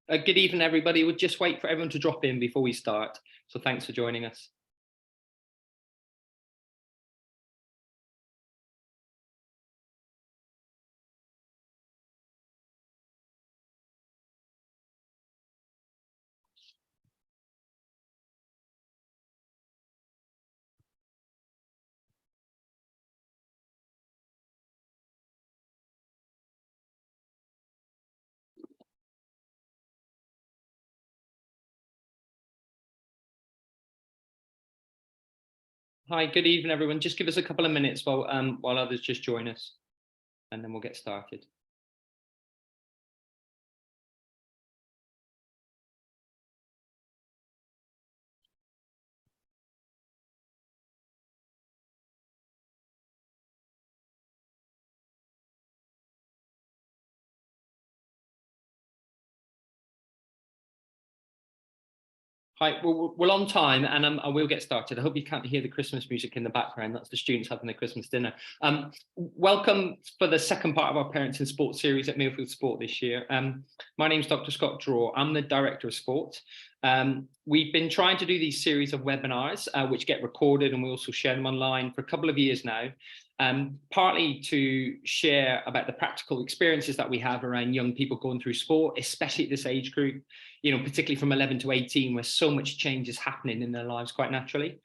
Good evening, everybody. We'll just wait for everyone to drop in before we start. So thanks for joining us. Hi, good evening, everyone. Just give us a couple of minutes while others just join us, and then we'll get started. Hi, we're on time, and I will get started. I hope you can't hear the Christmas music in the background. That's the students having their Christmas dinner. Welcome for the second part of our Parents in Sport series at Millfield Sport this year. My name is Dr. Scott Draw. I'm the Director of Sport. We've been trying to do these series of webinars, which get recorded, and we also share them online for a couple of years now. Partly to share about the practical experiences that we have around young people going through sport, especially at this age group, particularly from 11 to 18, where so much change is happening in their lives quite naturally.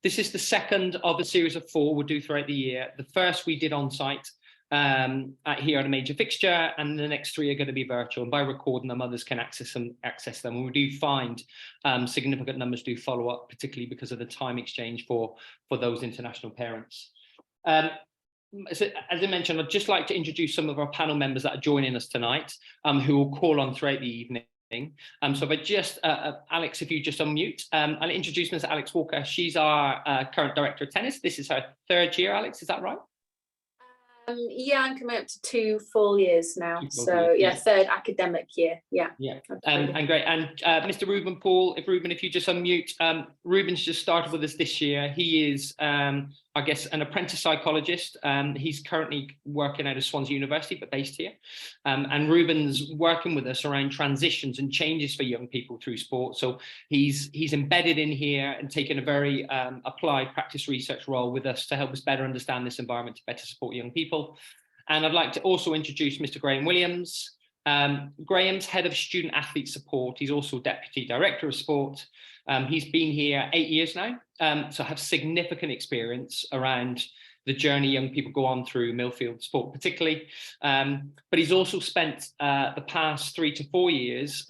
This is the second of a series of 4 we'll do throughout the year. The first we did on site here at a major fixture, and the next 3 are going to be virtual. And by recording them, others can access them. And we do find significant numbers do follow up, particularly because of the time exchange for those international parents. As I mentioned, I'd just like to introduce some of our panel members that are joining us tonight, who will call on throughout the evening. So if I just, Alex, if you just unmute, I'll introduce Ms. Alex Walker. She's our current Director of Tennis. This is her 3rd year, Alex, is that right? Yeah, I'm coming up to 2 full years now. So yeah, 3rd academic year. Yeah. And great. And Mr. Ruben Paul, if you just unmute, Ruben's just started with us this year. He is, I guess, an apprentice psychologist. He's currently working out of Swansea University, but based here. And Ruben's working with us around transitions and changes for young people through sport. So he's embedded in here and taken a very applied practice research role with us to help us better understand this environment to better support young people. And I'd like to also introduce Mr. Graham Williams. Graham's head of student athlete support. He's also Deputy Director of Sport. He's been here 8 years now, so have significant experience around the journey young people go on through Millfield Sport particularly. But he's also spent the past 3 to 4 years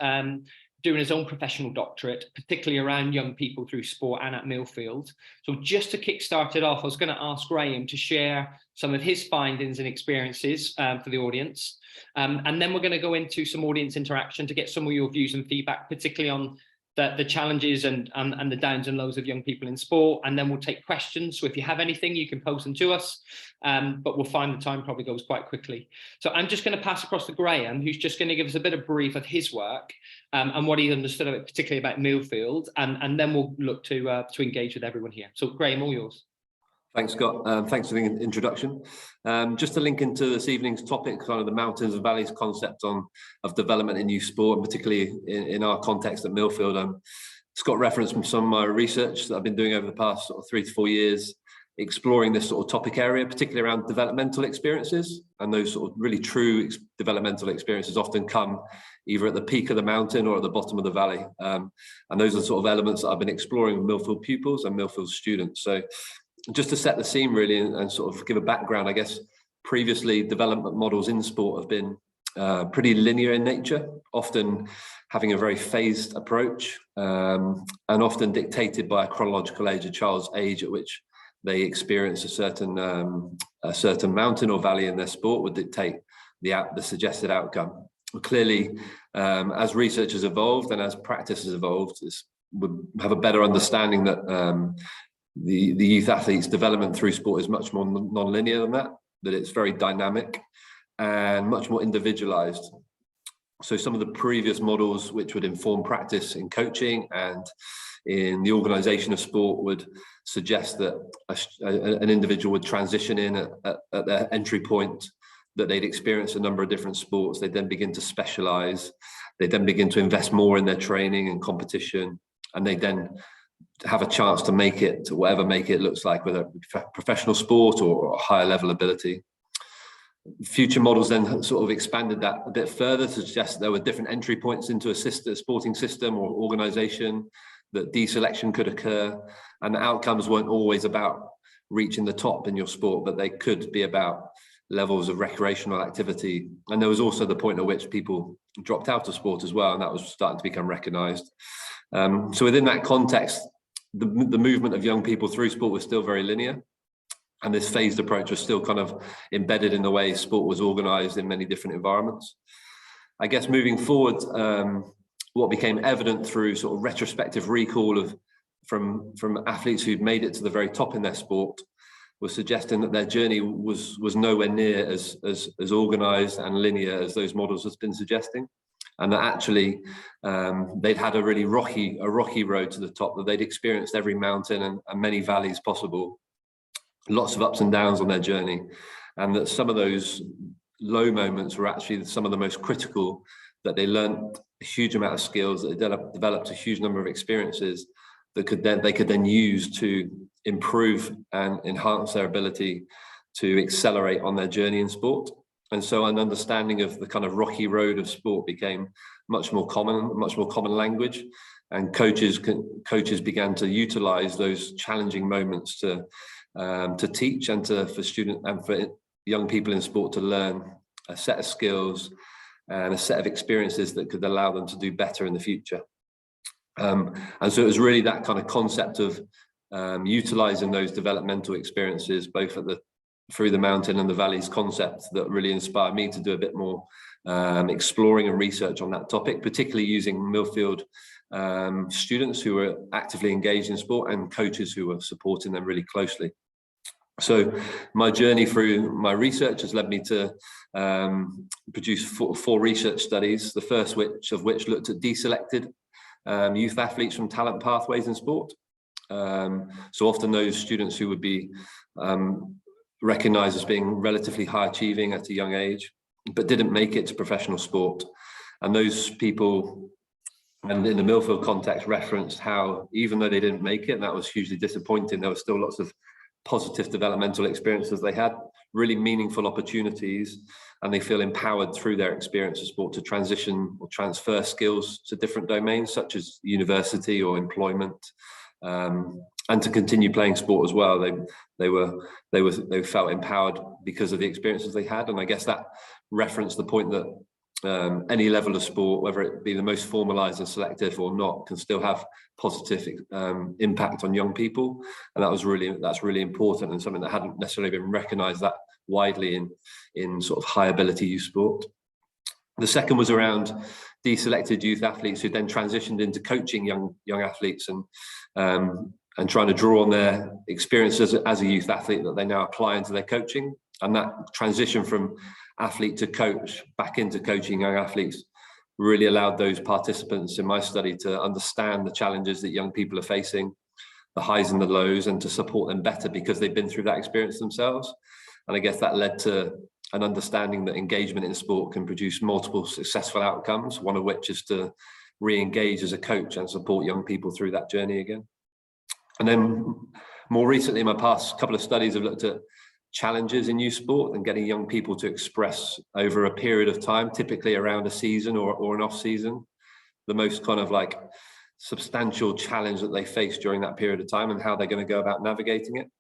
doing his own professional doctorate, particularly around young people through sport and at Millfield. So just to kickstart it off, I was going to ask Graham to share some of his findings and experiences for the audience. And then we're going to go into some audience interaction to get some of your views and feedback, particularly on the challenges and the downs and lows of young people in sport. And then we'll take questions. So if you have anything, you can post them to us, but we'll find the time probably goes quite quickly. So I'm just going to pass across to Graham, who's just going to give us a bit of brief of his work and what he understood of it, particularly about Millfield. And then we'll look to engage with everyone here. So Graham, all yours. Thanks, Scott. Thanks for the introduction. Just to link into this evening's topic, kind of the mountains and valleys concept of development in youth sport, and particularly in our context at Millfield. Scott referenced some of my research that I've been doing over the past 3 to 4 years, exploring this sort of topic area, particularly around developmental experiences. And those sort of really true developmental experiences often come either at the peak of the mountain or at the bottom of the valley. And those are the sort of elements that I've been exploring with Millfield pupils and Millfield students. So just to set the scene really and sort of give a background, I guess previously development models in sport have been pretty linear in nature, often having a very phased approach and often dictated by a chronological age, a child's age at which they experience a certain mountain or valley in their sport would dictate the suggested outcome. Clearly, as research has evolved and as practice has evolved, we have a better understanding that the youth athlete's development through sport is much more non-linear than that it's very dynamic and much more individualized. So some of the previous models which would inform practice in coaching and in the organization of sport would suggest that an individual would transition in at their entry point that they'd experienced a number of different sports, they'd then begin to specialize, they then begin to invest more in their training and competition, and they then have a chance to make it to whatever make it looks like, whether it be professional sport or a higher level ability. Future models then sort of expanded that a bit further to suggest that there were different entry points into a sporting system or organization, that deselection could occur, and the outcomes weren't always about reaching the top in your sport, but they could be about levels of recreational activity. And there was also the point at which people dropped out of sport as well, and that was starting to become recognized. So within that context, the movement of young people through sport was still very linear, and this phased approach was still kind of embedded in the way sport was organized in many different environments. I guess moving forward, what became evident through sort of retrospective recall from athletes who'd made it to the very top in their sport was suggesting that their journey was nowhere near as organized and linear as those models has been suggesting, and that actually they'd had a really rocky road to the top, that they'd experienced every mountain and many valleys possible, lots of ups and downs on their journey, and that some of those low moments were actually some of the most critical, that they learned a huge amount of skills, that they developed a huge number of experiences that they could then use to improve and enhance their ability to accelerate on their journey in sport. And so an understanding of the kind of rocky road of sport became much more common language, and coaches began to utilize those challenging moments to teach and for students and for young people in sport to learn a set of skills and a set of experiences that could allow them to do better in the future. And so it was really that kind of concept of utilizing those developmental experiences, both at through the mountain and the valleys concept, that really inspired me to do a bit more exploring and research on that topic, particularly using Millfield students who were actively engaged in sport and coaches who were supporting them really closely. So my journey through my research has led me to produce four research studies, the first of which looked at deselected youth athletes from talent pathways in sport. So often those students who would be recognized as being relatively high achieving at a young age, but didn't make it to professional sport. And those people, and in the Millfield context, referenced how even though they didn't make it, and that was hugely disappointing, there were still lots of positive developmental experiences they had, really meaningful opportunities, and they feel empowered through their experience of sport to transition or transfer skills to different domains such as university or employment, and to continue playing sport as well. They felt empowered because of the experiences they had, and I guess that referenced the point that any level of sport, whether it be the most formalized and selective or not, can still have positive impact on young people, and that's really important and something that hadn't necessarily been recognized that widely in sort of high ability youth sport. The second was around deselected youth athletes who then transitioned into coaching young athletes and trying to draw on their experiences as a youth athlete that they now apply into their coaching. And that transition from athlete to coach back into coaching young athletes really allowed those participants in my study to understand the challenges that young people are facing, the highs and the lows, and to support them better because they've been through that experience themselves. And I guess that led to an understanding that engagement in sport can produce multiple successful outcomes, one of which is to re-engage as a coach and support young people through that journey again. And then more recently, my past couple of studies have looked at challenges in youth sport and getting young people to express over a period of time, typically around a season or an off season, the most kind of like substantial challenge that they face during that period of time and how they're going to go about navigating it.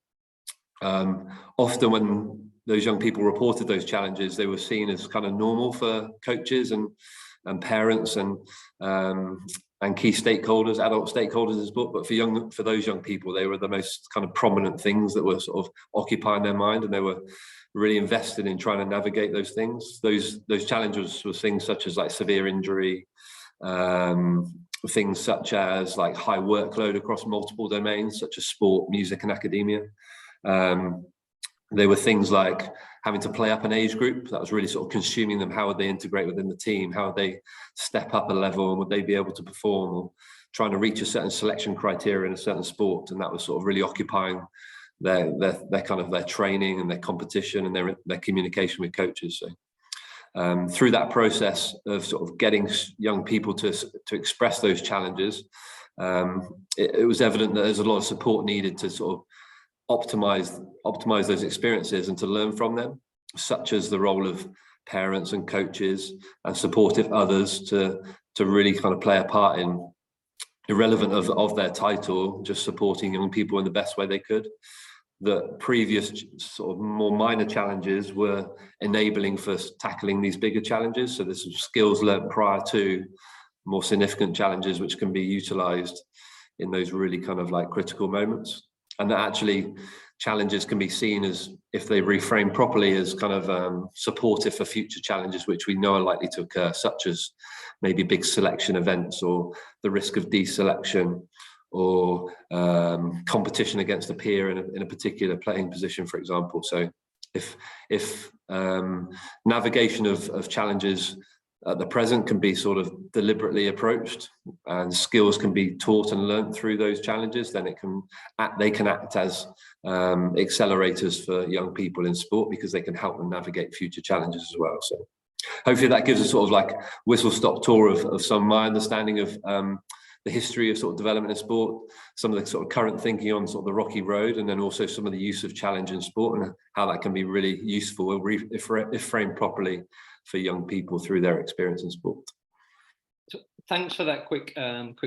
Often when those young people reported those challenges, they were seen as kind of normal for coaches and parents and key stakeholders, adult stakeholders in sport. But for those young people, they were the most kind of prominent things that were sort of occupying their mind, and they were really invested in trying to navigate those things. Those challenges were things such as like severe injury, things such as like high workload across multiple domains, such as sport, music, and academia. There were things like having to play up an age group that was really sort of consuming them. How would they integrate within the team? How would they step up a level, and would they be able to perform, or trying to reach a certain selection criteria in a certain sport? And that was sort of really occupying their training and their competition and their communication with coaches. So through that process of sort of getting young people to express those challenges, it was evident that there's a lot of support needed to sort of optimize those experiences and to learn from them, such as the role of parents and coaches and supportive others to really kind of play a part in, irrelevant of their title, just supporting young people in the best way they could. The previous sort of more minor challenges were enabling for tackling these bigger challenges. So there's some skills learnt prior to more significant challenges which can be utilized in those really kind of like critical moments. And that actually challenges can be seen as, if they reframe properly, as kind of supportive for future challenges which we know are likely to occur, such as maybe big selection events or the risk of deselection or competition against a peer in a particular playing position, for example. So if navigation of challenges at the present can be sort of deliberately approached and skills can be taught and learnt through those challenges, then they can act as accelerators for young people in sport, because they can help them navigate future challenges as well. So hopefully that gives a sort of like whistle-stop tour of some of my understanding of the history of sort of development in sport, some of the sort of current thinking on sort of the rocky road, and then also some of the use of challenge in sport and how that can be really useful if framed properly for young people through their experience in sport. So thanks for that quick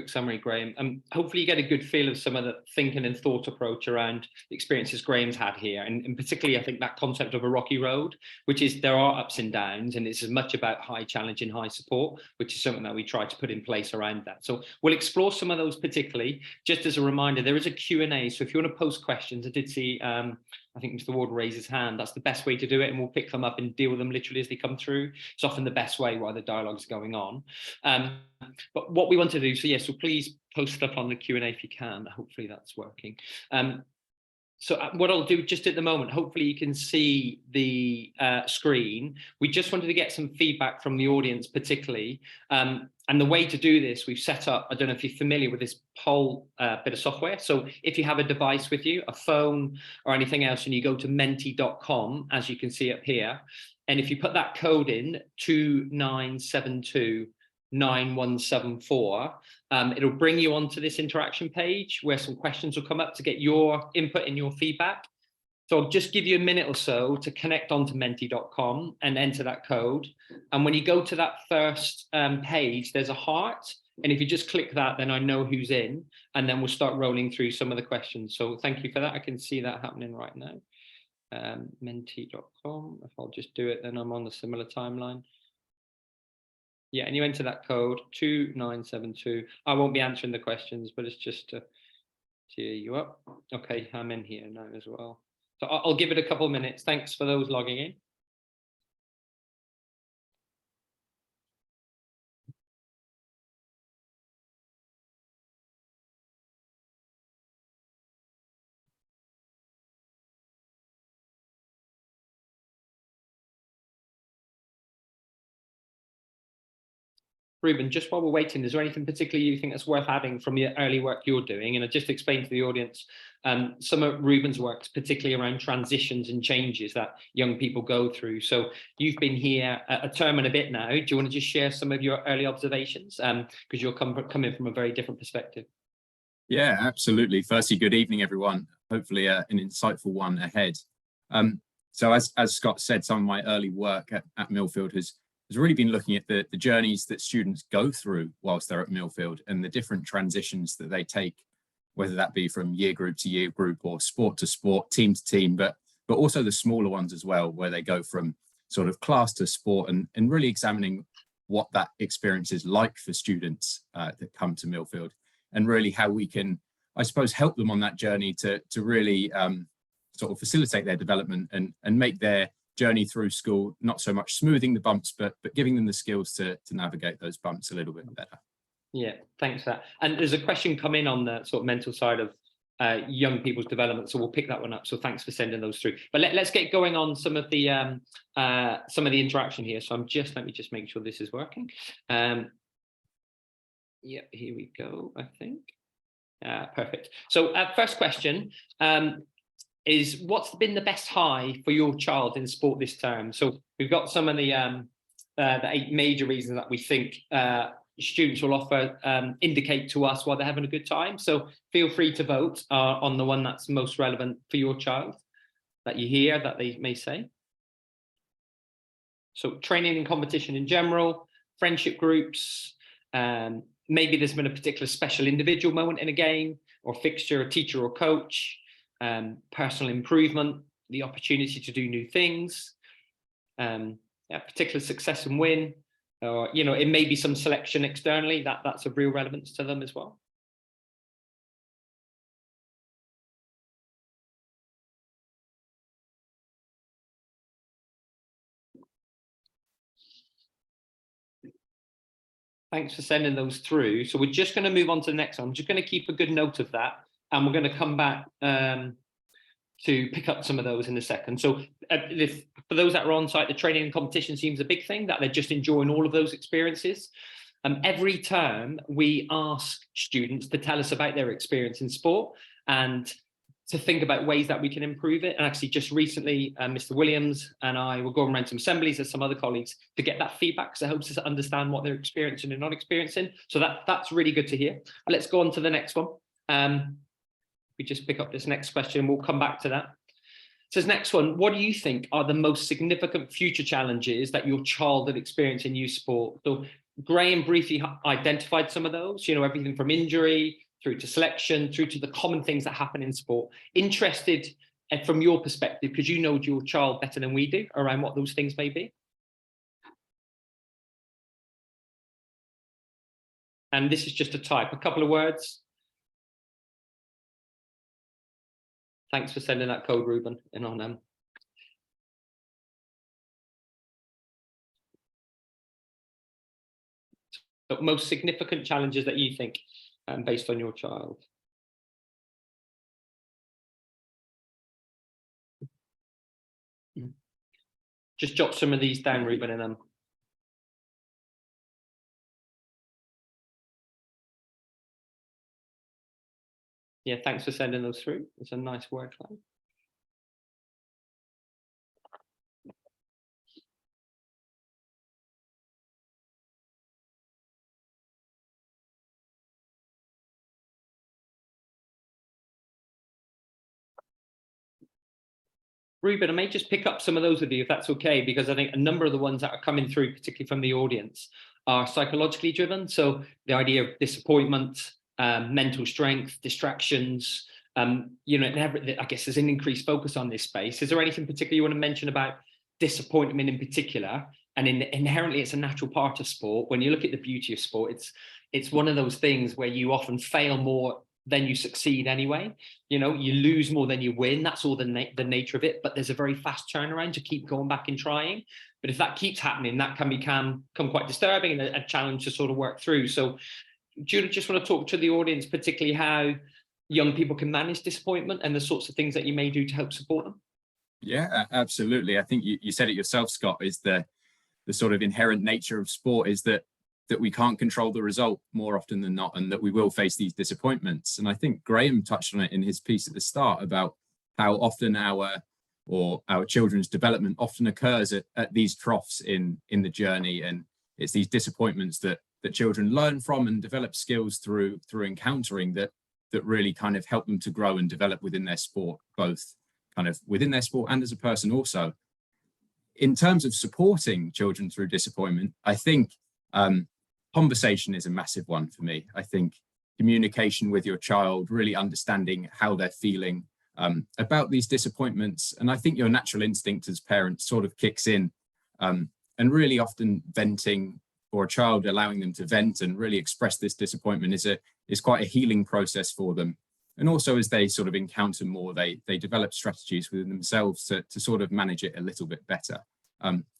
summary, Graham. Hopefully you get a good feel of some of the thinking and thought approach around the experiences Graham's had here, and particularly I think that concept of a rocky road, which is there are ups and downs, and it's as much about high challenge and high support, which is something that we try to put in place around that. So we'll explore some of those particularly. Just as a reminder, there is a Q&A, so if you want to post questions, I did see I think Mr. Ward raised his hand. That's the best way to do it, and we'll pick them up and deal with them literally as they come through. It's often the best way while the dialogue is going on. But what we want to do, so please post stuff on the Q&A if you can. Hopefully that's working. So what I'll do just at the moment, hopefully you can see the screen. We just wanted to get some feedback from the audience particularly. And the way to do this, we've set up, I don't know if you're familiar with this poll bit of software. So if you have a device with you, a phone or anything else, and you go to menti.com, as you can see up here, and if you put that code in 29729174, it'll bring you onto this interaction page where some questions will come up to get your input and your feedback. So I'll just give you a minute or so to connect onto menti.com and enter that code. And when you go to that first page, there's a heart. And if you just click that, then I know who's in, and then we'll start rolling through some of the questions. So thank you for that. I can see that happening right now. Menti.com, if I'll just do it, then I'm on the similar timeline. Yeah, and you enter that code 2972. I won't be answering the questions, but it's just to cheer you up. Okay, I'm in here now as well. So I'll give it a couple of minutes. Thanks for those logging in. Ruben, just while we're waiting, is there anything particularly you think that's worth adding from the early work you're doing? And I just explained to the audience some of Ruben's works, particularly around transitions and changes that young people go through. So you've been here a term and a bit now. Do you want to just share some of your early observations? Because you're coming from a very different perspective. Yeah, absolutely. Firstly, good evening, everyone. Hopefully an insightful one ahead. So as Scott said, some of my early work at Millfield has really been looking at the journeys that students go through whilst they're at Millfield and the different transitions that they take, whether that be from year group to year group or sport to sport, team to team, but also the smaller ones as well, where they go from sort of class to sport, and really examining what that experience is like for students that come to Millfield, and really how we can, I suppose, help them on that journey to really sort of facilitate their development and make their journey through school not so much smoothing the bumps, but giving them the skills to navigate those bumps a little bit better. Yeah, thanks for that. And there's a question come in on the sort of mental side of young people's development, so we'll pick that one up. So thanks for sending those through. But let's get going on some of the interaction here. So let me just make sure this is working. Yeah, here we go, I think. Perfect. So first question. is what's been the best high for your child in sport this term? So we've got some of the 8 major reasons that we think students will offer, indicate to us why they're having a good time. So feel free to vote on the one that's most relevant for your child that you hear that they may say. So training and competition in general, friendship groups, maybe there's been a particular special individual moment in a game or fixture, a teacher or coach, personal improvement, the opportunity to do new things, particular success and win, or it may be some selection externally that's of real relevance to them as well. Thanks for sending those through. So we're just going to move on to the next one. I'm just going to keep a good note of that, and we're going to come back to pick up some of those in a second. So for those that are on site, the training and competition seems a big thing, that they're just enjoying all of those experiences. Every term, we ask students to tell us about their experience in sport and to think about ways that we can improve it. And actually just recently, Mr. Williams and I were going around some assemblies with some other colleagues to get that feedback, because it helps us understand what they're experiencing and not experiencing. So that's really good to hear. Let's go on to the next one. We just pick up this next question, we'll come back to that. It says, next one, what do you think are the most significant future challenges that your child will experience in youth sport? So Graham briefly identified some of those, everything from injury through to selection, through to the common things that happen in sport. Interested from your perspective, because you know your child better than we do, around what those things may be. And this is just a type, a couple of words. Thanks for sending that code, Ruben, and on them. So most significant challenges that you think, based on your child. Just jot some of these down, Ruben, and yeah, thanks for sending those through. It's a nice word cloud. Ruben, I may just pick up some of those with you, if that's okay, because I think a number of the ones that are coming through, particularly from the audience, are psychologically driven. So the idea of disappointment, mental strength, distractions, I guess there's an increased focus on this space. Is there anything particular you want to mention about disappointment in particular? And inherently, it's a natural part of sport. When you look at the beauty of sport, it's one of those things where you often fail more than you succeed anyway. You lose more than you win. That's all the nature of it. But there's a very fast turnaround to keep going back and trying. But if that keeps happening, that can become quite disturbing and a challenge to sort of work through. So do you just want to talk to the audience, particularly how young people can manage disappointment and the sorts of things that you may do to help support them? Yeah, absolutely. I think you said it yourself, Scott, is the sort of inherent nature of sport is that we can't control the result more often than not, and that we will face these disappointments. And I think Graham touched on it in his piece at the start about how often our children's development often occurs at these troughs in the journey. And it's these disappointments that children learn from and develop skills through encountering that really kind of help them to grow and develop within their sport, both kind of within their sport and as a person also. In terms of supporting children through disappointment, I think conversation is a massive one for me. I think communication with your child, really understanding how they're feeling about these disappointments. And I think your natural instinct as parents sort of kicks in, and really often venting, for a child, allowing them to vent and really express this disappointment is quite a healing process for them. And also, as they sort of encounter more, they develop strategies within themselves to sort of manage it a little bit better.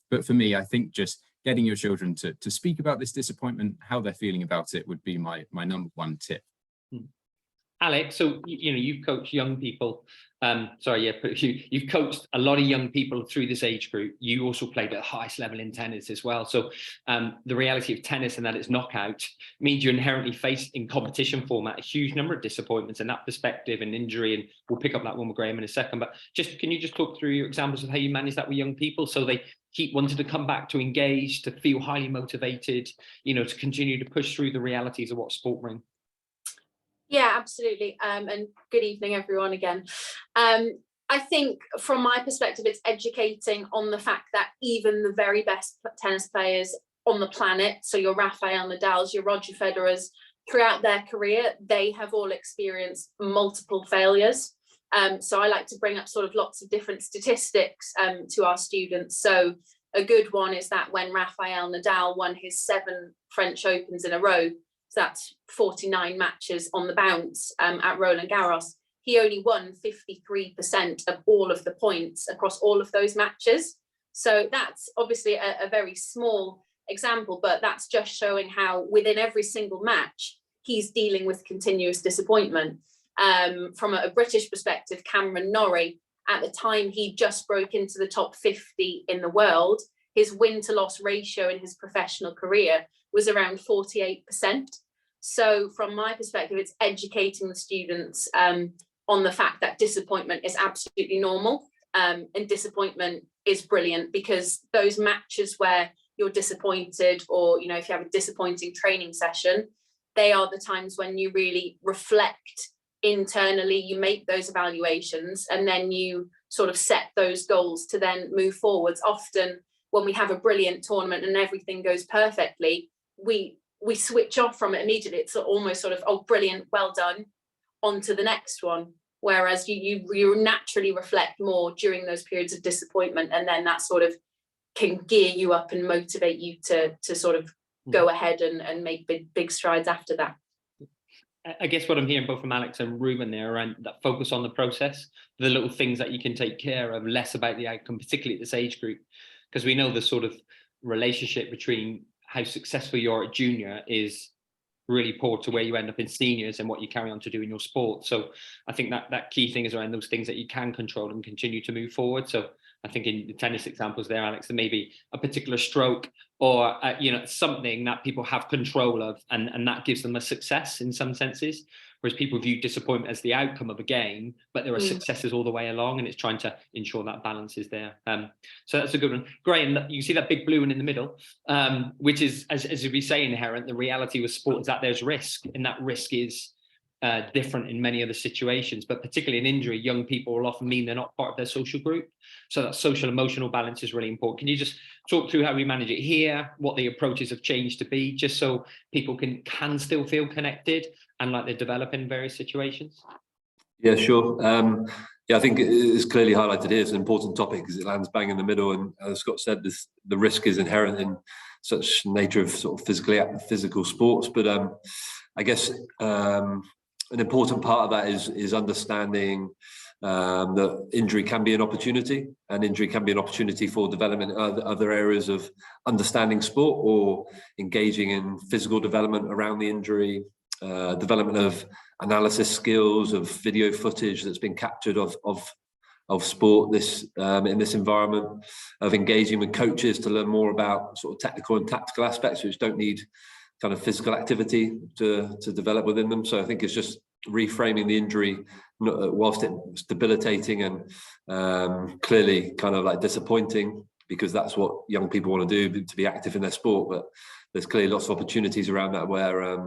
But for me, I think just getting your children to speak about this disappointment, how they're feeling about it, would be my number one tip. Alex, so you've coached young people Sorry, yeah, but you've coached a lot of young people through this age group. You also played at the highest level in tennis as well. So the reality of tennis and that it's knockout means you inherently face in competition format a huge number of disappointments in that perspective and injury. And we'll pick up that one with Graham in a second. But can you just talk through your examples of how you manage that with young people so they keep wanting to come back, to engage, to feel highly motivated, to continue to push through the realities of what sport brings? Yeah, absolutely. And good evening, everyone, again. I think from my perspective, it's educating on the fact that even the very best tennis players on the planet, so your Rafael Nadals, your Roger Federers, throughout their career, they have all experienced multiple failures. So I like to bring up sort of lots of different statistics to our students. So a good one is that when Rafael Nadal won his 7 French Opens in a row, so that's 49 matches on the bounce at Roland Garros, he only won 53% of all of the points across all of those matches. So that's obviously a very small example, but that's just showing how within every single match, he's dealing with continuous disappointment. From a British perspective, Cameron Norrie, at the time he just broke into the top 50 in the world, his win to loss ratio in his professional career was around 48%. So from my perspective, it's educating the students on the fact that disappointment is absolutely normal, and disappointment is brilliant, because those matches where you're disappointed, or if you have a disappointing training session, they are the times when you really reflect internally, you make those evaluations, and then you sort of set those goals to then move forwards. Often when we have a brilliant tournament and everything goes perfectly, we switch off from it immediately. It's almost sort of, oh, brilliant, well done, on to the next one. Whereas you naturally reflect more during those periods of disappointment, and then that sort of can gear you up and motivate you to sort of go ahead and make big strides after that. I guess what I'm hearing both from Alex and Ruben there around that focus on the process, the little things that you can take care of, less about the outcome, particularly at this age group, because we know the sort of relationship between how successful you are at junior is really poor to where you end up in seniors and what you carry on to do in your sport. So I think that key thing is around those things that you can control and continue to move forward. So I think in the tennis examples there, Alex, there may be a particular stroke or something that people have control of, and that gives them a success in some senses. Whereas people view disappointment as the outcome of a game, but there are successes all the way along, and it's trying to ensure that balance is there. So that's a good one. Graham, you see that big blue one in the middle, which is, as we say, inherent. The reality with sport is that there's risk, and that risk is different in many other situations, but particularly in injury, young people will often mean they're not part of their social group. So that social emotional balance is really important. Can you just talk through how we manage it here, what the approaches have changed to be, just so people can still feel connected and like they develop in various situations? Yeah, sure. I think it is clearly highlighted here. It's an important topic because it lands bang in the middle. And as Scott said, the risk is inherent in such nature of sort of physical sports. But I guess an important part of that is understanding that injury can be an opportunity, and injury can be an opportunity for development in other areas of understanding sport or engaging in physical development around the injury, development of analysis skills, of video footage that's been captured of sport in this environment, of engaging with coaches to learn more about sort of technical and tactical aspects which don't need kind of physical activity to develop within them. So I think it's just reframing the injury, whilst it's debilitating and clearly kind of like disappointing, because that's what young people want to do, to be active in their sport. But there's clearly lots of opportunities around that where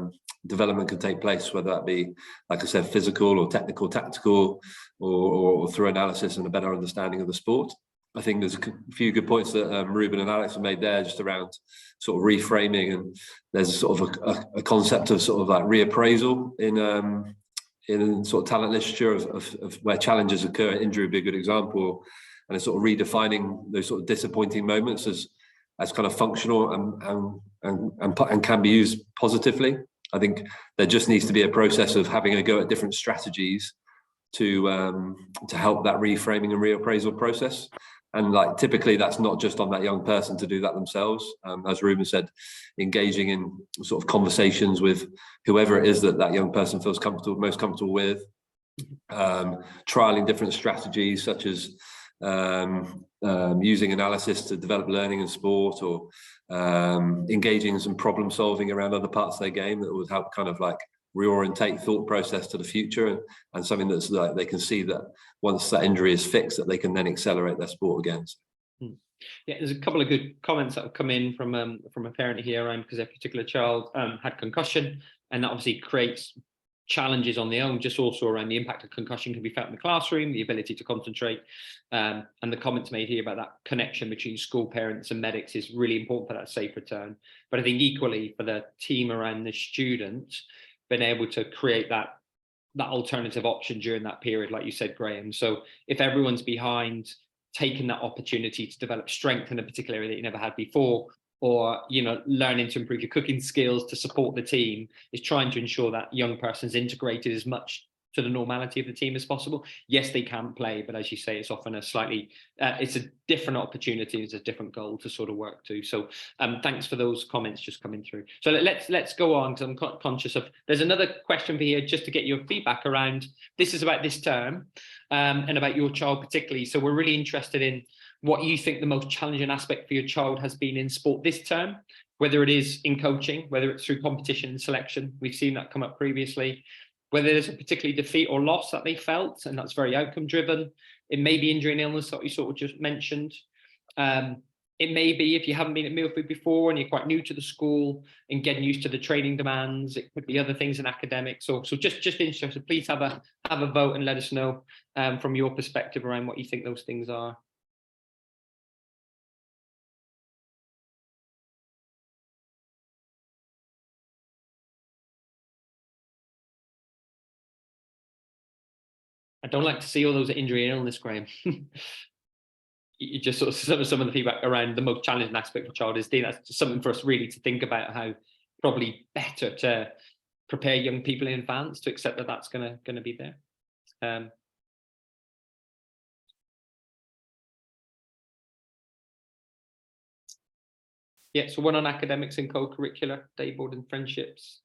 development can take place, whether that be, like I said, physical or technical, tactical, or through analysis and a better understanding of the sport. I think there's a few good points that Ruben and Alex have made there, just around sort of reframing, and there's sort of a concept of sort of like reappraisal in sort of talent literature of where challenges occur. Injury would be a good example, and it's sort of redefining those sort of disappointing moments as kind of functional and can be used positively. I think there just needs to be a process of having a go at different strategies to help that reframing and reappraisal process. And like typically that's not just on that young person to do that themselves. As Ruben said, engaging in sort of conversations with whoever it is that young person feels most comfortable with, trialing different strategies such as using analysis to develop learning in sport, or engaging in some problem solving around other parts of their game that would help kind of like reorientate thought process to the future, and something that's like they can see that once that injury is fixed, that they can then accelerate their sport again. Yeah, there's a couple of good comments that have come in from a parent here around, because their particular child had concussion, and that obviously creates challenges on their own, just also around the impact of concussion can be felt in the classroom, the ability to concentrate, and the comments made here about that connection between school parents and medics is really important for that safe return. But I think equally for the team around the student, being able to create that alternative option during that period, like you said, Graham. So if everyone's behind taking that opportunity to develop strength in a particular area that you never had before, or learning to improve your cooking skills to support the team, is trying to ensure that young person's integrated as much to the normality of the team as possible. Yes, they can play, but as you say, it's often a slightly it's a different opportunity, it's a different goal to sort of work to. So thanks for those comments just coming through. So let's go on, because I'm conscious of there's another question for here just to get your feedback around. This is about this term and about your child particularly. So we're really interested in what you think the most challenging aspect for your child has been in sport this term, whether it is in coaching, whether it's through competition and selection. We've seen that come up previously. Whether there's a particular defeat or loss that they felt, and that's very outcome driven. It may be injury and illness that you sort of just mentioned. It may be if you haven't been at Millfield before and you're quite new to the school and getting used to the training demands. It could be other things in academics. So just interested, please have a vote and let us know from your perspective around what you think those things are. I don't like to see all those injury and illness, Graham. You just sort of some of the feedback around the most challenging aspect for child is that's something for us really to think about, how probably better to prepare young people in advance to accept that that's going to be there. Yeah, so one on academics and co-curricular, day board and friendships.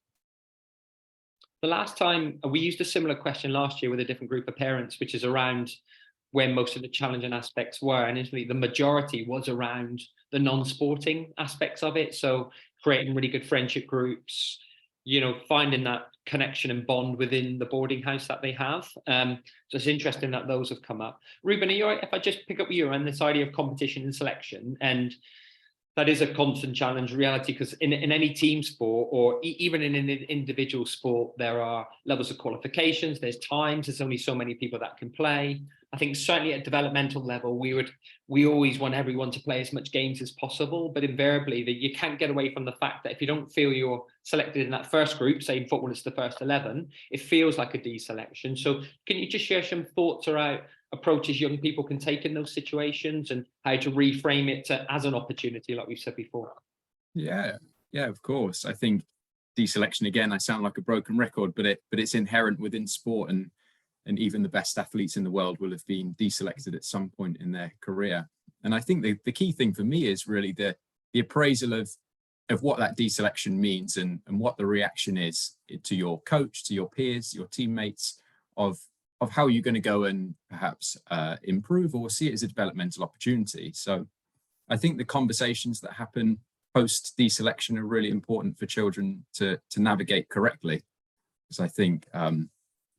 The last time we used a similar question last year with a different group of parents, which is around where most of the challenging aspects were. And initially, the majority was around the non-sporting aspects of it. So creating really good friendship groups, finding that connection and bond within the boarding house that they have. So it's interesting that those have come up. Ruben, are you all right if I just pick up you around this idea of competition and selection? And that is a constant challenge reality, because in any team sport, or even in an individual sport, there are levels of qualifications, there's times, there's only so many people that can play. I think certainly at developmental level, we always want everyone to play as much games as possible, but invariably that you can't get away from the fact that if you don't feel you're selected in that first group, say in football it's the first 11, it feels like a deselection. So can you just share some thoughts around approaches young people can take in those situations and how to reframe it as an opportunity, like we've said before? Yeah, of course. I think deselection, again, I sound like a broken record, but it's inherent within sport, and even the best athletes in the world will have been deselected at some point in their career. And I think the key thing for me is really the appraisal of what that deselection means, and what the reaction is to your coach, to your peers, your teammates, of how you're going to go and perhaps improve or see it as a developmental opportunity. So I think the conversations that happen post deselection are really important for children to navigate correctly, because I think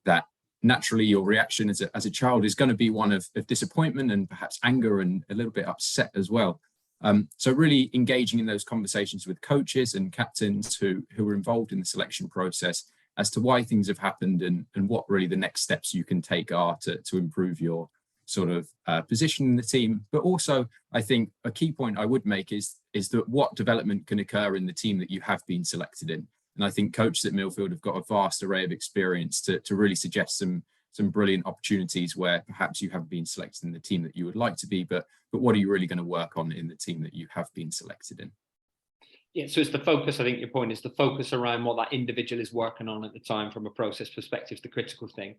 that naturally your reaction as a child is going to be one of disappointment and perhaps anger and a little bit upset as well. So really engaging in those conversations with coaches and captains who are involved in the selection process as to why things have happened, and what really the next steps you can take are to improve your sort of position in the team. But also, I think a key point I would make is that what development can occur in the team that you have been selected in. And I think coaches at Millfield have got a vast array of experience to really suggest some brilliant opportunities where perhaps you haven't been selected in the team that you would like to be, but what are you really going to work on in the team that you have been selected in? Yeah, so it's the focus. I think your point is the focus around what that individual is working on at the time from a process perspective is the critical thing.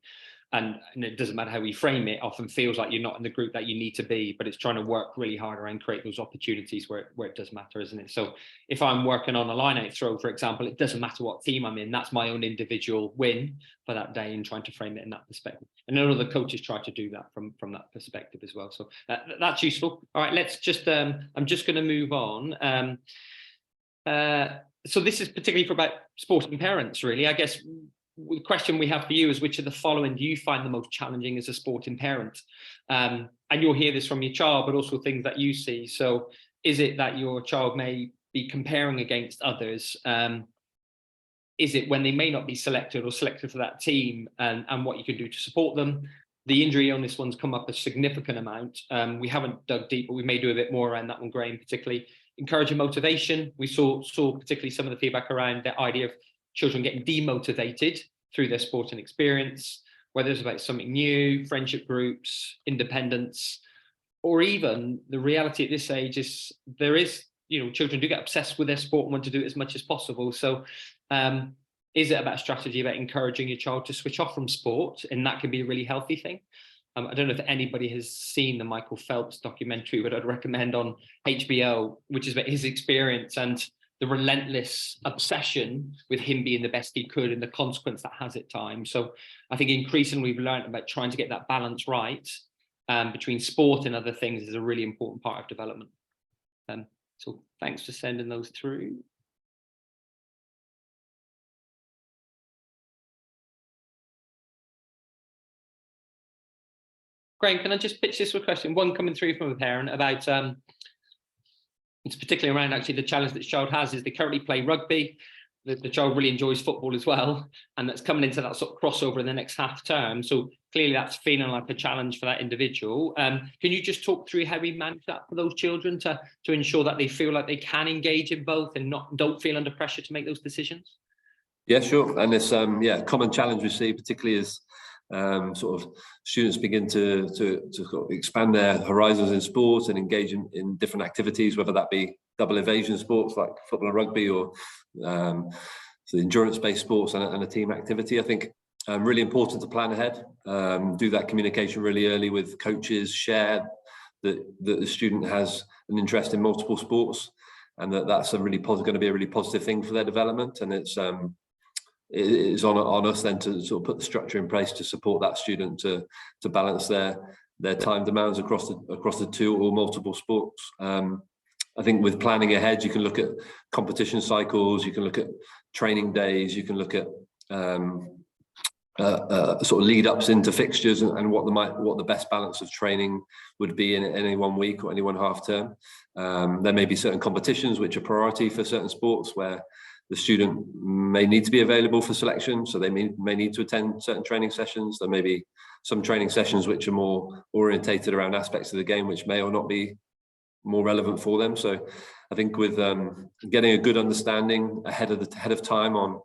And it doesn't matter how we frame it, it often feels like you're not in the group that you need to be, but it's trying to work really hard around create those opportunities where it does matter, isn't it? So if I'm working on a line-out throw, for example, it doesn't matter what team I'm in, that's my own individual win for that day, and trying to frame it in that perspective. And none of the coaches try to do that from that perspective as well. So that's useful. All right, let's just, I'm just going to move on. So this is particularly for about sporting parents, really. I guess the question we have for you is, which of the following do you find the most challenging as a sporting parent? And you'll hear this from your child, but also things that you see. So is it that your child may be comparing against others? Is it when they may not be selected or selected for that team, and what you can do to support them? The injury illness one's come up a significant amount. We haven't dug deep, but we may do a bit more around that one, Graham, particularly. Encouraging motivation. We saw particularly some of the feedback around the idea of children getting demotivated through their sporting experience, whether it's about something new, friendship groups, independence, or even the reality at this age is there is, children do get obsessed with their sport and want to do it as much as possible. So is it about strategy, about encouraging your child to switch off from sport? And that can be a really healthy thing. I don't know if anybody has seen the Michael Phelps documentary, but I'd recommend on HBO, which is about his experience and the relentless obsession with him being the best he could and the consequence that has at times. So I think increasingly we've learned about trying to get that balance right between sport and other things is a really important part of development. So thanks for sending those through. Graham, can I just pitch this for a question? One coming through from a parent about, it's particularly around actually the challenge that the child has is they currently play rugby. The child really enjoys football as well, and that's coming into that sort of crossover in the next half term. So clearly that's feeling like a challenge for that individual. Can you just talk through how we manage that for those children to ensure that they feel like they can engage in both and don't feel under pressure to make those decisions? Yeah, sure. And this, common challenge we see particularly is sort of students begin to sort of expand their horizons in sports and engage in different activities, whether that be double evasion sports like football and rugby, or so endurance-based sports and a team activity. I think really important to plan ahead, do that communication really early with coaches, share that the student has an interest in multiple sports, and that's a really going to be a really positive thing for their development. And it is on us then to sort of put the structure in place to support that student to balance their time demands across the two or multiple sports. I think with planning ahead, you can look at competition cycles, you can look at training days, you can look at sort of lead ups into fixtures and what the best balance of training would be in any one week or any one half term. There may be certain competitions which are priority for certain sports where the student may need to be available for selection, so they may need to attend certain training sessions. There may be some training sessions which are more orientated around aspects of the game which may or not be more relevant for them. So I think with getting a good understanding ahead of time on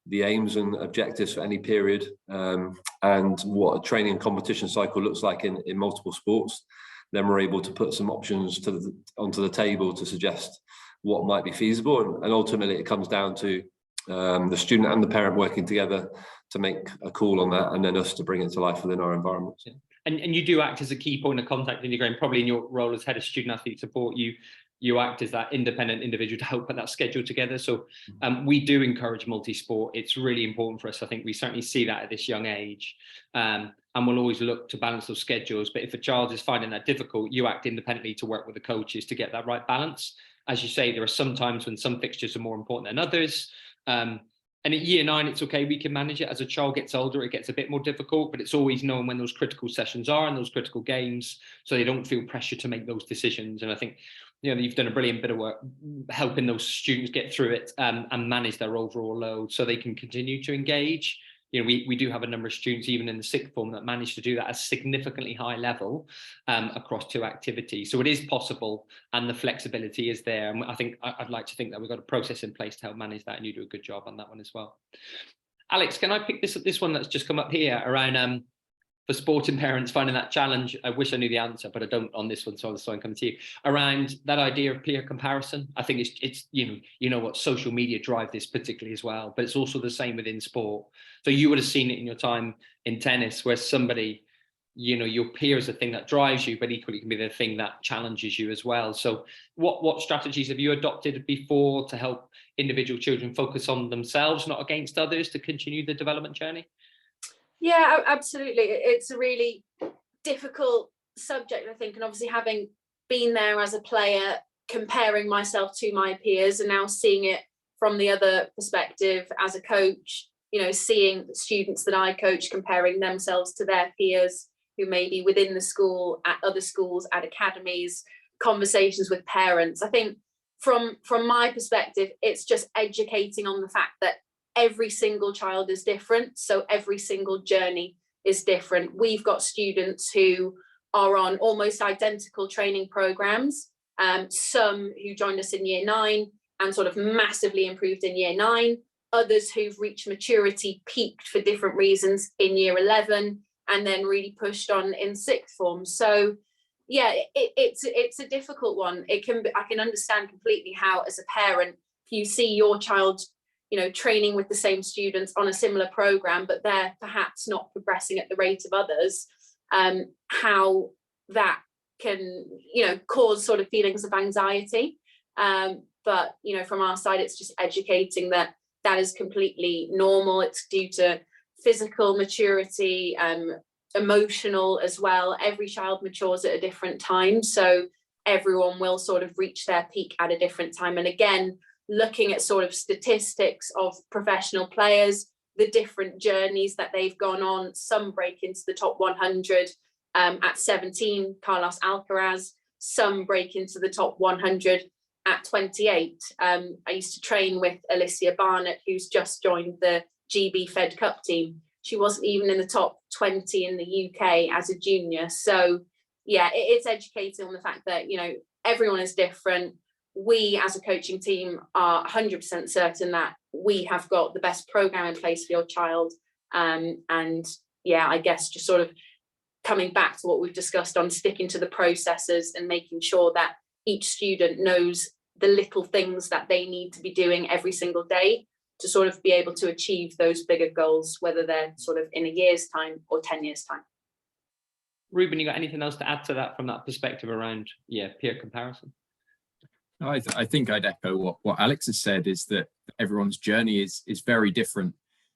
the aims and objectives for any period, and what a training and competition cycle looks like in multiple sports, then we're able to put some options onto the table to suggest what might be feasible. And ultimately it comes down to the student and the parent working together to make a call on that, and then us to bring it to life within our environment. Yeah. And you do act as a key point of contact in your game, probably in your role as head of student athlete support. You act as that independent individual to help put that schedule together. So we do encourage multi-sport. It's really important for us. I think we certainly see that at this young age. And we'll always look to balance those schedules. But if a child is finding that difficult, you act independently to work with the coaches to get that right balance. As you say, there are some times when some fixtures are more important than others. And at year 9, it's okay, we can manage it. As a child gets older, it gets a bit more difficult, but it's always knowing when those critical sessions are and those critical games, so they don't feel pressure to make those decisions. And I think, you've done a brilliant bit of work helping those students get through it and manage their overall load so they can continue to engage. We do have a number of students, even in the sixth form, that manage to do that at a significantly high level across 2 activities. So it is possible, and the flexibility is there. And I think I'd like to think that we've got a process in place to help manage that, and you do a good job on that one as well. Alex, can I pick this one that's just come up here around for sporting parents finding that challenge? I wish I knew the answer, but I don't on this one, so I'm coming to you around that idea of peer comparison. I think it's you know what, social media drive this particularly as well, but it's also the same within sport. So you would have seen it in your time in tennis, where somebody, you know, your peer is the thing that drives you, but equally can be the thing that challenges you as well. So what strategies have you adopted before to help individual children focus on themselves, not against others, to continue the development journey? Yeah, absolutely. It's a really difficult subject, I think, and obviously having been there as a player, comparing myself to my peers, and now seeing it from the other perspective as a coach, you know, seeing students that I coach comparing themselves to their peers who may be within the school, at other schools, at academies, conversations with parents. I think from my perspective, it's just educating on the fact that every single child is different. So every single journey is different. We've got students who are on almost identical training programs. Some who joined us in year 9 and sort of massively improved in year 9. Others who've reached maturity, peaked for different reasons in year 11, and then really pushed on in 6th form. So yeah, it's a difficult one. I can understand completely how, as a parent, if you see your child, you know, training with the same students on a similar program, but they're perhaps not progressing at the rate of others, how that can, you know, cause sort of feelings of anxiety. But, you know, from our side, it's just educating that is completely normal. It's due to physical maturity, emotional as well. Every child matures at a different time. So everyone will sort of reach their peak at a different time. And again, looking at sort of statistics of professional players, the different journeys that they've gone on. Some break into the top 100 at 17, Carlos Alcaraz. Some break into the top 100 at 28. I used to train with Alicia Barnett, who's just joined the GB Fed Cup team. She wasn't even in the top 20 in the UK as a junior. So yeah, it's educating on the fact that, you know, everyone is different. We as a coaching team are 100% certain that we have got the best program in place for your child. And yeah, I guess just sort of coming back to what we've discussed on sticking to the processes and making sure that each student knows the little things that they need to be doing every single day to sort of be able to achieve those bigger goals, whether they're sort of in a year's time or 10 years' time. Ruben, you got anything else to add to that from that perspective around, peer comparison? I think I'd echo what Alex has said, is that everyone's journey is very different.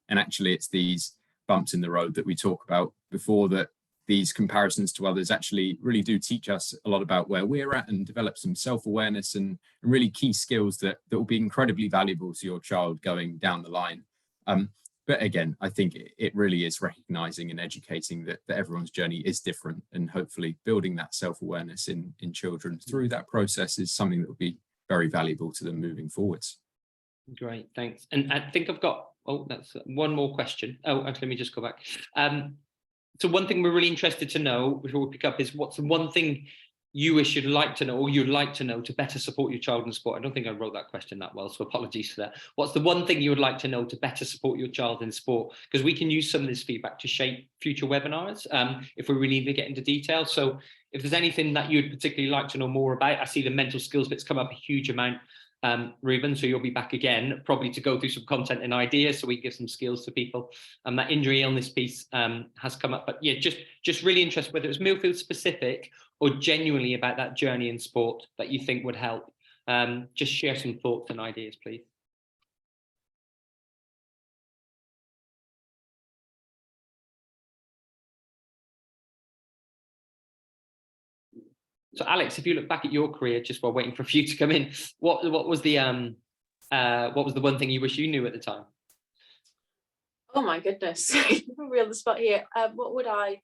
And actually, it's these bumps in the road that we talk about before, that these comparisons to others actually really do teach us a lot about where we're at and develop some self-awareness and really key skills that will be incredibly valuable to your child going down the line. But again, I think it really is recognizing and educating that everyone's journey is different, and hopefully building that self-awareness in children through that process is something that will be very valuable to them moving forwards. Great, thanks. And I think I've got, that's one more question. Actually, let me just go back. So one thing we're really interested to know before we pick up is, what's the one thing you wish you'd like to know, or you'd like to know, to better support your child in sport? I don't think I wrote that question that well, so apologies for that. What's the one thing you would like to know to better support your child in sport? Because we can use some of this feedback to shape future webinars if we really need to get into detail. So if there's anything that you'd particularly like to know more about, I see the mental skills bits come up a huge amount, Ruben, so you'll be back again, probably to go through some content and ideas so we can give some skills to people. That injury illness piece has come up, but yeah, just really interested whether it was Millfield specific or genuinely about that journey in sport that you think would help. Just share some thoughts and ideas, please. So Alex, if you look back at your career, just while waiting for a few to come in, what was the one thing you wish you knew at the time? Oh my goodness, we're on the spot here. What would I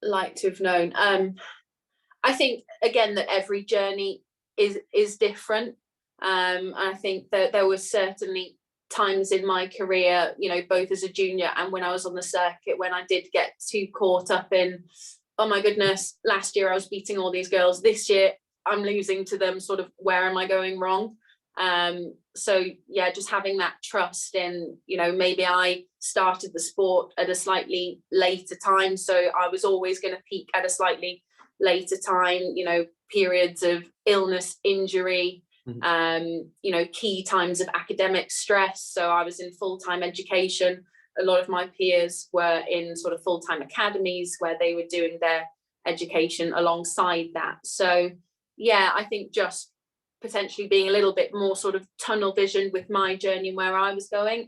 like to have known? I think again that every journey is different. I think that there was certainly times in my career, you know, both as a junior and when I was on the circuit, when I did get too caught up in, oh my goodness, last year I was beating all these girls, this year I'm losing to them, sort of, where am I going wrong? So yeah, just having that trust in, you know, maybe I started the sport at a slightly later time, so I was always going to peak at a slightly later time, you know, periods of illness, injury, you know, key times of academic stress. So I was in full-time education. A lot of my peers were in sort of full-time academies where they were doing their education alongside that. So yeah, I think just potentially being a little bit more sort of tunnel vision with my journey and where I was going.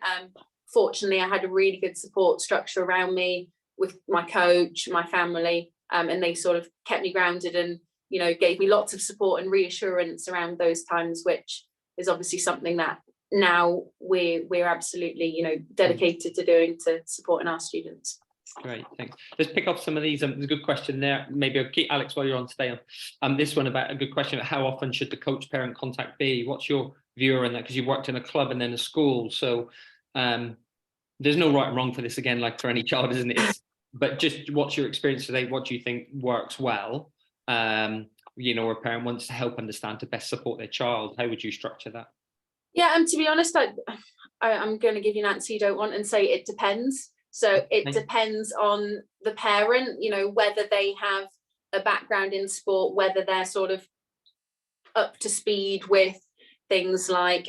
Fortunately, I had a really good support structure around me with my coach, my family, and they sort of kept me grounded and, you know, gave me lots of support and reassurance around those times, which is obviously something that now we're absolutely, you know, dedicated to doing, to supporting our students. Great, thanks. Let's pick up some of these. There's a good question there. Maybe I'll keep Alex while you're on, stay on. This one about a good question: how often should the coach-parent contact be? What's your view on that? Because you've worked in a club and then a school, so there's no right and wrong for this, again, like for any child, isn't it? But just what's your experience today? What do you think works well? You know, a parent wants to help understand to best support their child. How would you structure that? Yeah, and to be honest, I'm going to give you an answer you don't want and say it depends. So it depends on the parent, you know, whether they have a background in sport, whether they're sort of up to speed with things like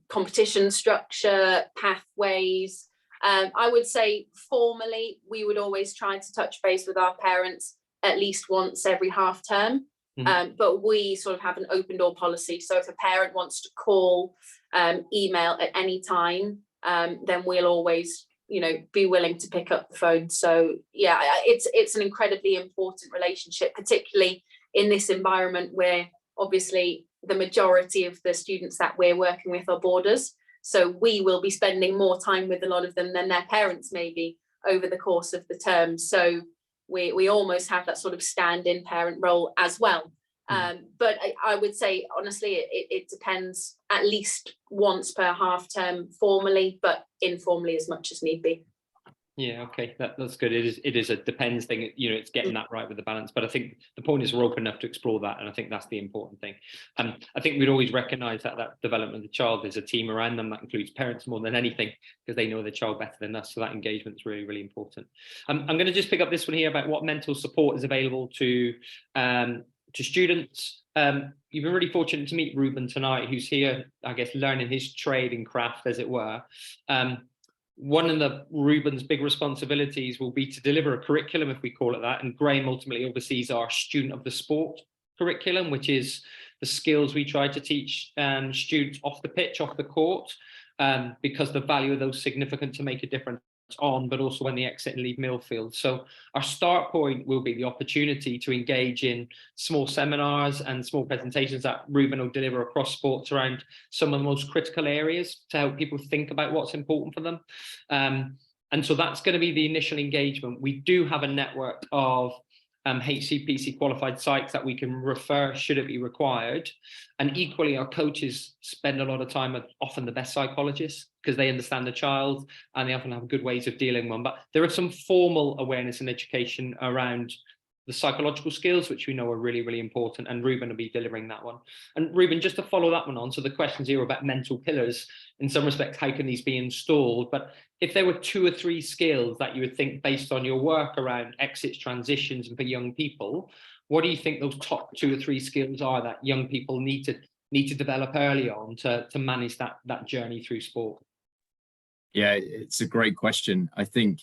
competition structure, pathways. I would say formally, we would always try to touch base with our parents at least once every half term. But we sort of have an open door policy. So if a parent wants to call, email at any time, then we'll always, you know, be willing to pick up the phone. So yeah, it's an incredibly important relationship, particularly in this environment where obviously the majority of the students that we're working with are boarders. So we will be spending more time with a lot of them than their parents maybe over the course of the term. So we almost have that sort of stand-in parent role as well. But I would say, honestly, it depends, at least once per half term formally, but informally as much as need be. Yeah, okay, that's good. It is a depends thing, you know, it's getting that right with the balance. But I think the point is we're open enough to explore that, and I think that's the important thing. I think we'd always recognise that development of the child, there's a team around them that includes parents more than anything, because they know the child better than us. So that engagement is really, really important. I'm going to just pick up this one here about what mental support is available to students. You've been really fortunate to meet Ruben tonight, who's here, I guess, learning his trade and craft, as it were. One of Ruben's big responsibilities will be to deliver a curriculum, if we call it that, and Graham ultimately oversees our student of the sport curriculum, which is the skills we try to teach students off the pitch, off the court, because the value of those is significant to make a difference on, but also when they exit and leave Millfield. So our start point will be the opportunity to engage in small seminars and small presentations that Ruben will deliver across sports around some of the most critical areas to help people think about what's important for them. And so that's going to be the initial engagement. We do have a network of HCPC qualified sites that we can refer should it be required. And equally, our coaches spend a lot of time with often the best psychologists, because they understand the child and they often have good ways of dealing with them. But there are some formal awareness and education around the psychological skills, which we know are really, really important, and Ruben will be delivering that one. And Ruben, just to follow that one on, so the questions here about mental pillars, in some respects, how can these be installed? But if there were 2 or 3 skills that you would think, based on your work around exits, transitions, and for young people, what do you think those top 2 or 3 skills are that young people need to develop early on to manage that journey through sport? Yeah, it's a great question. I think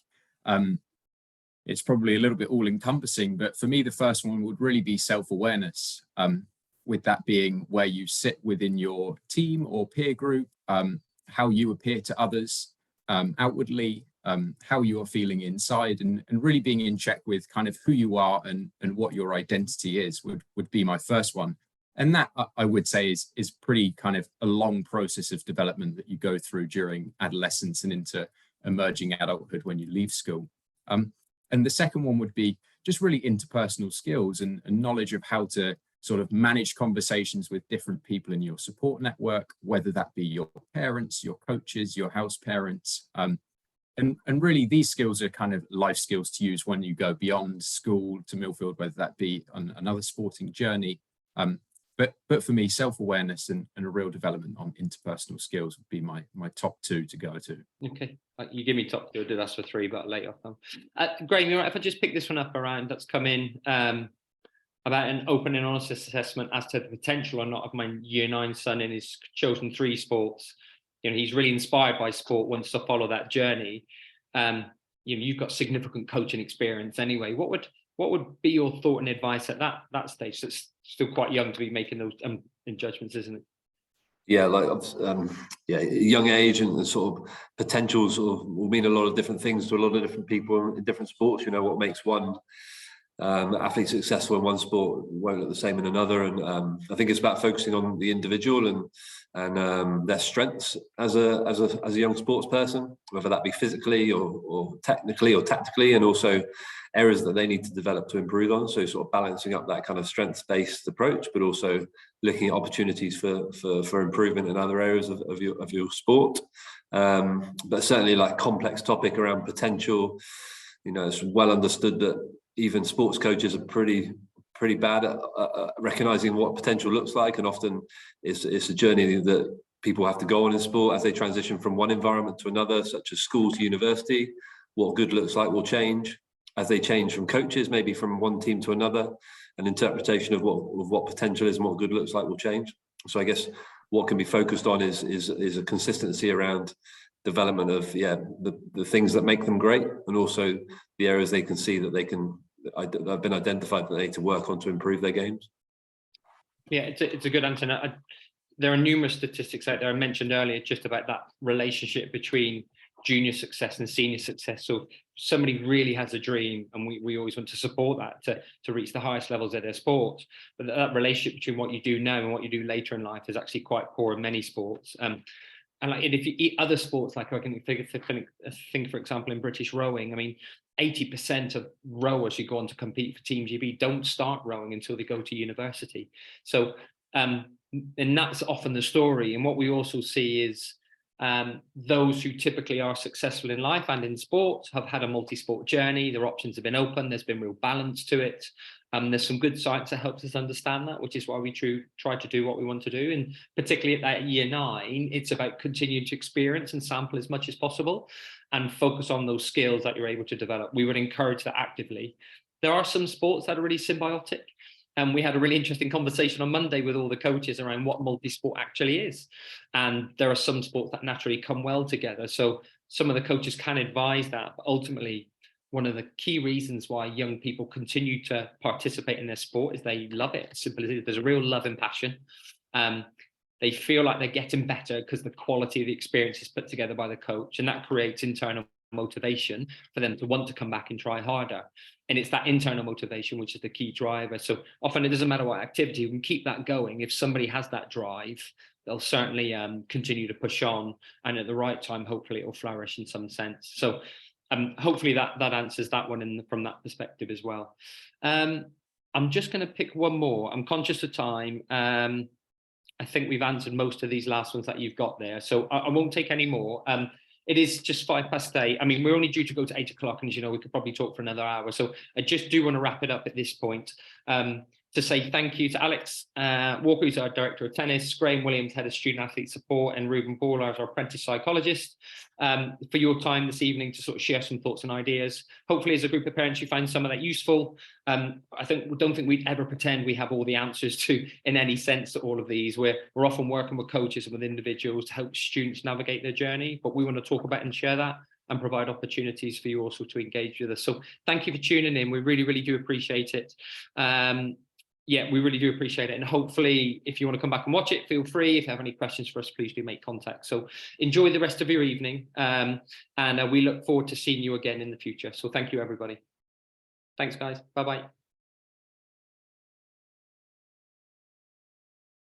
it's probably a little bit all-encompassing, but for me, the first one would really be self-awareness, with that being where you sit within your team or peer group, how you appear to others outwardly, how you are feeling inside, and really being in check with kind of who you are and what your identity is would be my first one. And that, I would say, is pretty kind of a long process of development that you go through during adolescence and into emerging adulthood when you leave school. And the second one would be just really interpersonal skills and knowledge of how to sort of manage conversations with different people in your support network, whether that be your parents, your coaches, your house parents. And really these skills are kind of life skills to use when you go beyond school to Millfield, whether that be on another sporting journey. But for me, self-awareness and a real development on interpersonal skills would be my top two to go to. Okay, you give me top two, I'll do that for three, but later on. Graham, you're right, if I just pick this one up around that's come in about an open and honest assessment as to the potential or not of my year 9 son in his chosen 3 sports. You know, he's really inspired by sport, wants to follow that journey. You know, you've got significant coaching experience anyway. What would be your thought and advice at that stage? So it's still quite young to be making those judgments, isn't it? Yeah, like young age and the sort of potential sort of will mean a lot of different things to a lot of different people in different sports. You know, what makes one athlete successful in one sport won't look the same in another, and I think it's about focusing on the individual and their strengths as a young sports person, whether that be physically or technically or tactically, and also areas that they need to develop to improve on. So sort of balancing up that kind of strengths-based approach, but also looking at opportunities for improvement in other areas of your sport. But certainly, like, complex topic around potential. You know, it's well understood that even sports coaches are pretty bad at recognizing what potential looks like, and often it's a journey that people have to go on in sport as they transition from one environment to another, such as school to university. What good looks like will change as they change from coaches, maybe from one team to another. An interpretation of what potential is and what good looks like will change. So I guess what can be focused on is a consistency around development of the things that make them great, and also the areas they can see that have been identified that they need to work on to improve their games. Yeah, it's a good answer. There are numerous statistics out there I mentioned earlier just about that relationship between junior success and senior success. So if somebody really has a dream, and we always want to support that to reach the highest levels of their sport, but that relationship between what you do now and what you do later in life is actually quite poor in many sports. And like, if you eat other sports, like I can think, for example, in British rowing, I mean, 80% of rowers who go on to compete for Team GB don't start rowing until they go to university. So, and that's often the story. And what we also see is those who typically are successful in life and in sport have had a multi-sport journey. Their options have been open. There's been real balance to it. There's some good science that helps us understand that, which is why we try to do what we want to do. And particularly at that year 9, it's about continuing to experience and sample as much as possible and focus on those skills that you're able to develop. We would encourage that actively. There are some sports that are really symbiotic. And we had a really interesting conversation on Monday with all the coaches around what multi-sport actually is. And there are some sports that naturally come well together. So some of the coaches can advise that, but ultimately, one of the key reasons why young people continue to participate in their sport is they love it. Simple as it is. There's a real love and passion. They feel like they're getting better because the quality of the experience is put together by the coach, and that creates internal motivation for them to want to come back and try harder. And it's that internal motivation which is the key driver. So often it doesn't matter what activity, you can keep that going. If somebody has that drive, they'll certainly continue to push on, and at the right time, hopefully it will flourish in some sense. So hopefully that answers that one from that perspective as well. I'm just going to pick one more. I'm conscious of time. I think we've answered most of these last ones that you've got there, so I won't take any more. It is just 8:05. I mean, we're only due to go to 8 o'clock, and as you know, we could probably talk for another hour. So I just do want to wrap it up at this point. To say thank you to Alex Walker, who's our Director of Tennis, Graham Williams, Head of Student Athlete Support, and Ruben Paul, our apprentice psychologist, for your time this evening to sort of share some thoughts and ideas. Hopefully, as a group of parents, you find some of that useful. I don't think we'd ever pretend we have all the answers to, in any sense, to all of these. We're often working with coaches and with individuals to help students navigate their journey, but we want to talk about and share that and provide opportunities for you also to engage with us. So thank you for tuning in. We really, really do appreciate it. Yeah, we really do appreciate it. And hopefully, if you want to come back and watch it, feel free. If you have any questions for us, please do make contact. So enjoy the rest of your evening. And we look forward to seeing you again in the future. So thank you, everybody. Thanks, guys. Bye-bye.